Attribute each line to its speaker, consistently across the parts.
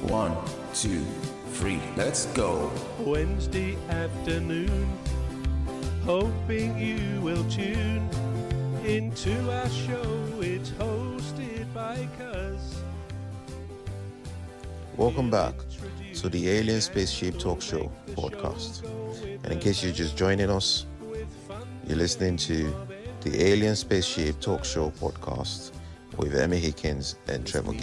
Speaker 1: 1, 2, 3, let's go.
Speaker 2: Wednesday afternoon, hoping you will tune into our show. It's hosted by Cuz.
Speaker 3: Welcome back to the Alien Spaceship Talk Show podcast. And in case you're just joining us, you're listening to the Alien Spaceship Talk Show podcast with Emmy, Hikins and Trevor.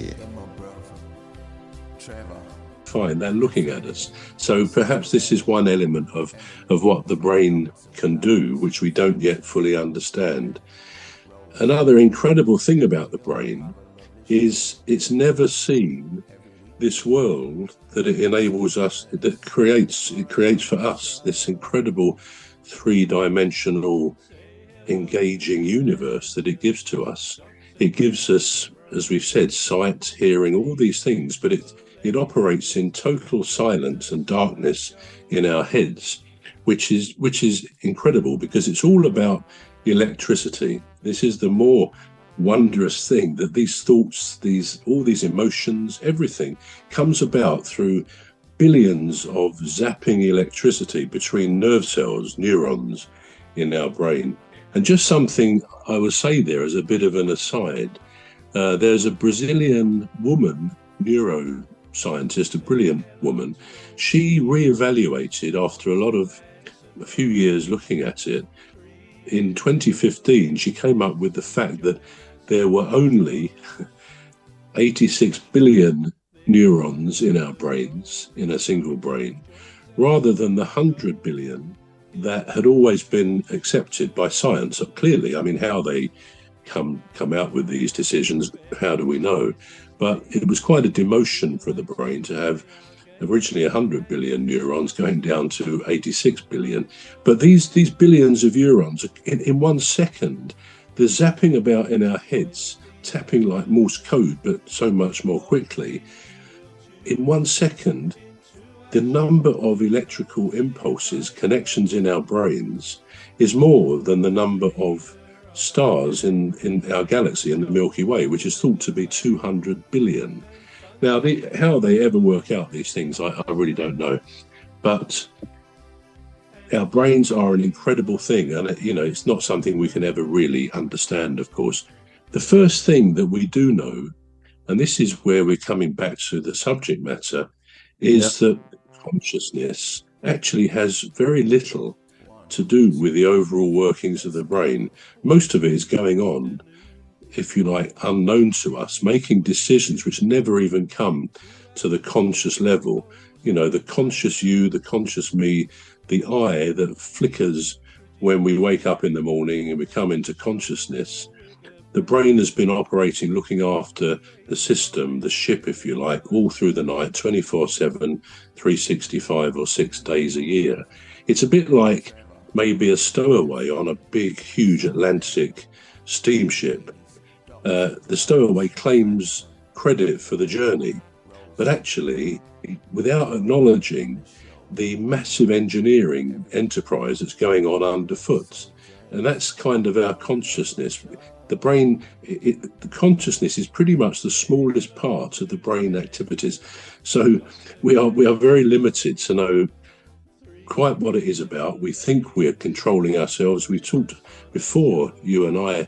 Speaker 4: Fine, they're looking at us. So perhaps this is one element of what the brain can do, which we don't yet fully understand. Another incredible thing about the brain is it's never seen this world that it enables us, that creates for us this incredible three-dimensional engaging universe that it gives to us. It gives us, as we've said, sight, hearing, all these things, but it operates in total silence and darkness in our heads, which is incredible because it's all about electricity. This is the more wondrous thing, that these thoughts, all these emotions, everything comes about through billions of zapping electricity between nerve cells, neurons in our brain. And just something I would say there as a bit of an aside, there's a Brazilian woman, neuroscientist, a brilliant woman. She reevaluated after a few years looking at it. In 2015, she came up with the fact that there were only 86 billion neurons in our brains, in a single brain, rather than the 100 billion that had always been accepted by science. So clearly, I mean, how they come out with these decisions, how do we know? But it was quite a demotion for the brain to have originally 100 billion neurons going down to 86 billion. But these billions of neurons, in 1 second, they're zapping about in our heads, tapping like Morse code, but so much more quickly. In 1 second, the number of electrical impulses, connections in our brains, is more than the number of stars in our galaxy, in the Milky Way, which is thought to be 200 billion. Now, how they ever work out these things, I really don't know. But our brains are an incredible thing, and it's not something we can ever really understand, of course. The first thing that we do know, and this is where we're coming back to the subject matter, is that consciousness actually has very little to do with the overall workings of the brain. Most of it is going on, if you like, unknown to us, making decisions which never even come to the conscious level. The conscious you, the conscious me, the I that flickers when we wake up in the morning and we come into consciousness. The brain has been operating, looking after the system, the ship, if you like, all through the night, 24/7, 365 or 6 days a year. It's a bit like maybe a stowaway on a big, huge Atlantic steamship. The stowaway claims credit for the journey, but actually, without acknowledging the massive engineering enterprise that's going on underfoot. And that's kind of our consciousness. The brain, the consciousness is pretty much the smallest part of the brain activities. So we are very limited to know quite what it is about. We think we're controlling ourselves. We talked before, you and I,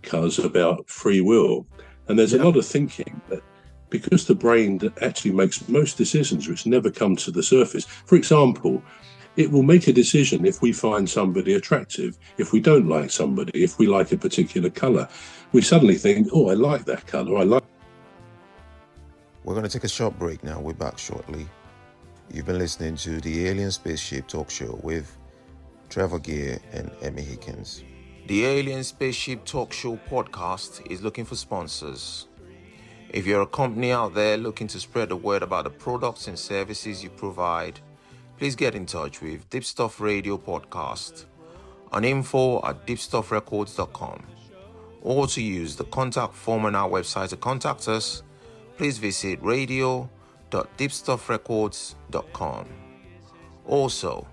Speaker 4: Cuz, about free will. And there's a lot of thinking that because the brain that actually makes most decisions which never come to the surface. For example, it will make a decision if we find somebody attractive, if we don't like somebody, if we like a particular colour. We suddenly think, oh, I like that colour,
Speaker 3: We're going to take a short break now. We're back shortly. You've been listening to the Alien Spaceship Talk Show with Trevor and Emmy Hikins.
Speaker 1: The Alien Spaceship Talk Show podcast is looking for sponsors. If you're a company out there looking to spread the word about the products and services you provide, please get in touch with Deepstuff Radio Podcast on info@deepstuffrecords.com, or to use the contact form on our website to contact us, please visit radio.deepstuffrecords.com. Also,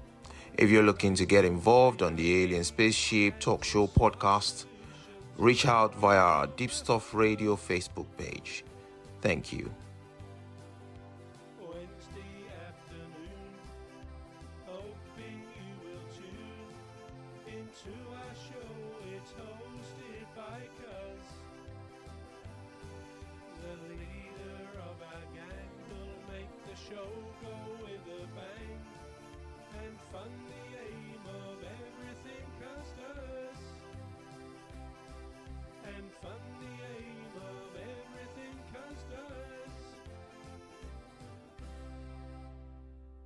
Speaker 1: if you're looking to get involved on the Alien Spaceship Talk Show podcast, reach out via our Deepstuff Radio Facebook page. Thank you.
Speaker 2: into our show. It's hosted by Cuz. The leader of our gang will make the show go with a bang and fund the aim of everything Cuz does.